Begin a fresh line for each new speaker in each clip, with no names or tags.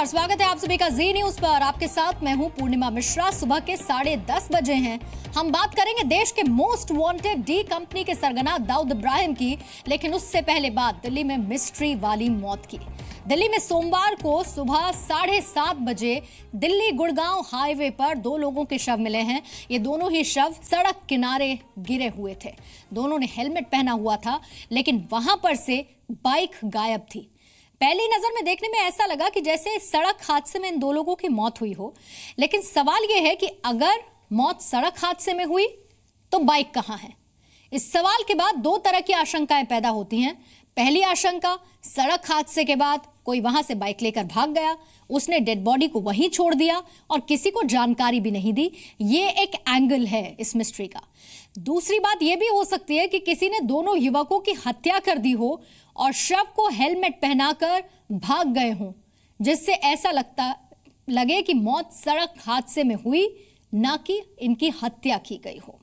नमस्कार, स्वागत है आप सभी का जी न्यूज पर। आपके साथ मैं हूं पूर्णिमा मिश्रा। सुबह के 10:30 बजे हैं। हम बात करेंगे देश के मोस्ट वांटेड डी कंपनी के सरगना दाऊद इब्राहिम की, लेकिन उससे पहले बात दिल्ली में मिस्ट्री वाली मौत की। दिल्ली में सोमवार को सुबह 7:30 बजे दिल्ली गुड़गांव हाईवे पर दो लोगों के शव मिले हैं। ये दोनों ही शव सड़क किनारे गिरे हुए थे। दोनों ने हेलमेट पहना हुआ था, लेकिन वहां पर से बाइक गायब थी। पहली नजर में देखने में ऐसा लगा कि जैसे सड़क हादसे में इन दो लोगों की मौत हुई हो, लेकिन सवाल यह है कि अगर मौत सड़क हादसे में हुई तो बाइक कहां है? इस सवाल के बाद दो तरह की आशंकाएं पैदा होती हैं। पहली आशंका, सड़क हादसे के बाद कोई वहां से बाइक लेकर भाग गया, उसने डेड बॉडी को वहीं छोड़ दिया और किसी को जानकारी भी नहीं दी। ये एक एंगल है इस मिस्ट्री का। दूसरी बात यह भी हो सकती है कि किसी ने दोनों युवकों की हत्या कर दी हो और शव को हेलमेट पहनाकर भाग गए हों, जिससे ऐसा लगे कि मौत सड़क हादसे में हुई, ना कि इनकी हत्या की गई हो।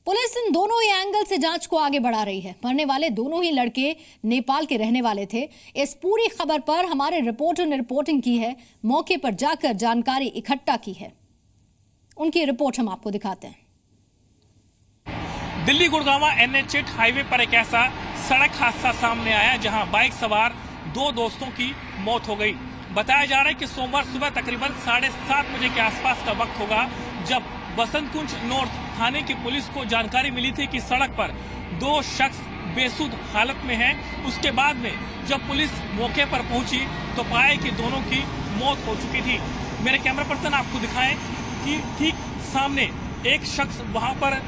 पुलिस इन दोनों ही एंगल से जांच को आगे बढ़ा रही है। मरने वाले दोनों ही लड़के नेपाल के रहने वाले थे। इस पूरी खबर पर हमारे रिपोर्टर ने रिपोर्टिंग की है, मौके पर जाकर जानकारी इकट्ठा की है। उनकी रिपोर्ट हम आपको दिखाते हैं।
दिल्ली गुड़गांव NH8 हाईवे पर एक ऐसा सड़क हादसा सामने आया जहां बाइक सवार दो दोस्तों की मौत हो गई। बताया जा रहा है कि सोमवार सुबह तकरीबन 7:30 बजे के आसपास का वक्त होगा, जब बसंत कुंज नॉर्थ थाने की पुलिस को जानकारी मिली थी कि सड़क पर दो शख्स बेसुध हालत में हैं। उसके बाद में जब पुलिस मौके पर पहुंची तो पाया कि दोनों की मौत हो चुकी थी। मेरे कैमरा पर्सन आपको दिखाएं कि ठीक सामने एक शख्स वहां पर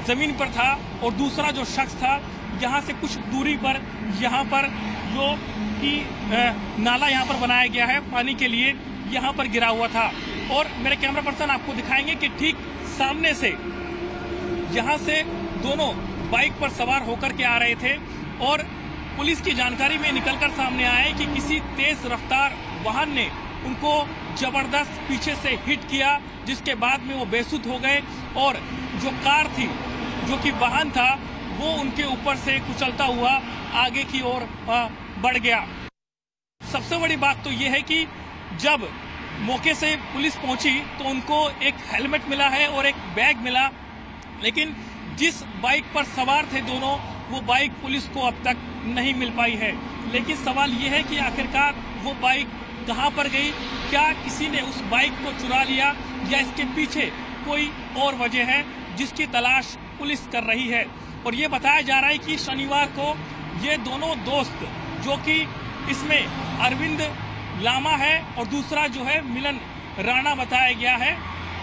जमीन पर था और दूसरा जो शख्स था यहाँ से कुछ दूरी पर यहाँ पर जो कि नाला यहाँ पर बनाया गया है पानी के लिए, यहाँ पर गिरा हुआ था। और मेरे कैमरा पर्सन आपको दिखाएंगे कि ठीक सामने से यहाँ से दोनों बाइक पर सवार होकर के आ रहे थे और पुलिस की जानकारी में निकलकर सामने आया है कि किसी तेज रफ्तार वाहन ने उनको जबरदस्त पीछे से हिट किया, जिसके बाद में वो बेसुध हो गए और जो कार थी, जो कि वाहन था, वो उनके ऊपर से कुचलता हुआ आगे की ओर बढ़ गया। सबसे बड़ी बात तो ये है कि जब मौके से पुलिस पहुंची तो उनको एक हेलमेट मिला है और एक बैग मिला, लेकिन जिस बाइक पर सवार थे दोनों, वो बाइक पुलिस को अब तक नहीं मिल पाई है। लेकिन सवाल ये है कि आखिरकार वो बाइक कहां पर गई? क्या किसी ने उस बाइक को चुरा लिया या इसके पीछे कोई और वजह है जिसकी तलाश पुलिस कर रही है। और ये बताया जा रहा है कि शनिवार को ये दोनों दोस्त, जो कि इसमें अरविंद लामा है और दूसरा जो है मिलन राणा बताया गया है,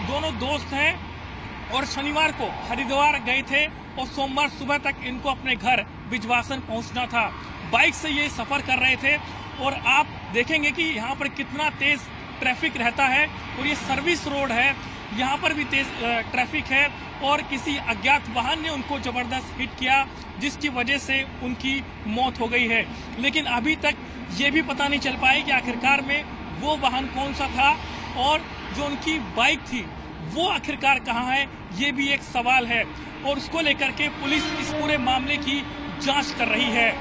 दोनों दोस्त हैं और शनिवार को हरिद्वार गए थे और सोमवार सुबह तक इनको अपने घर बिजवासन पहुंचना था। बाइक से ये सफर कर रहे थे और आप देखेंगे कि यहाँ पर कितना तेज ट्रैफिक रहता है और ये सर्विस रोड है, यहाँ पर भी तेज ट्रैफिक है और किसी अज्ञात वाहन ने उनको जबरदस्त हिट किया, जिसकी वजह से उनकी मौत हो गई है। लेकिन अभी तक ये भी पता नहीं चल पाया कि आखिरकार में वो वाहन कौन सा था और जो उनकी बाइक थी वो आखिरकार कहाँ है, ये भी एक सवाल है और उसको लेकर के पुलिस इस पूरे मामले की जांच कर रही है।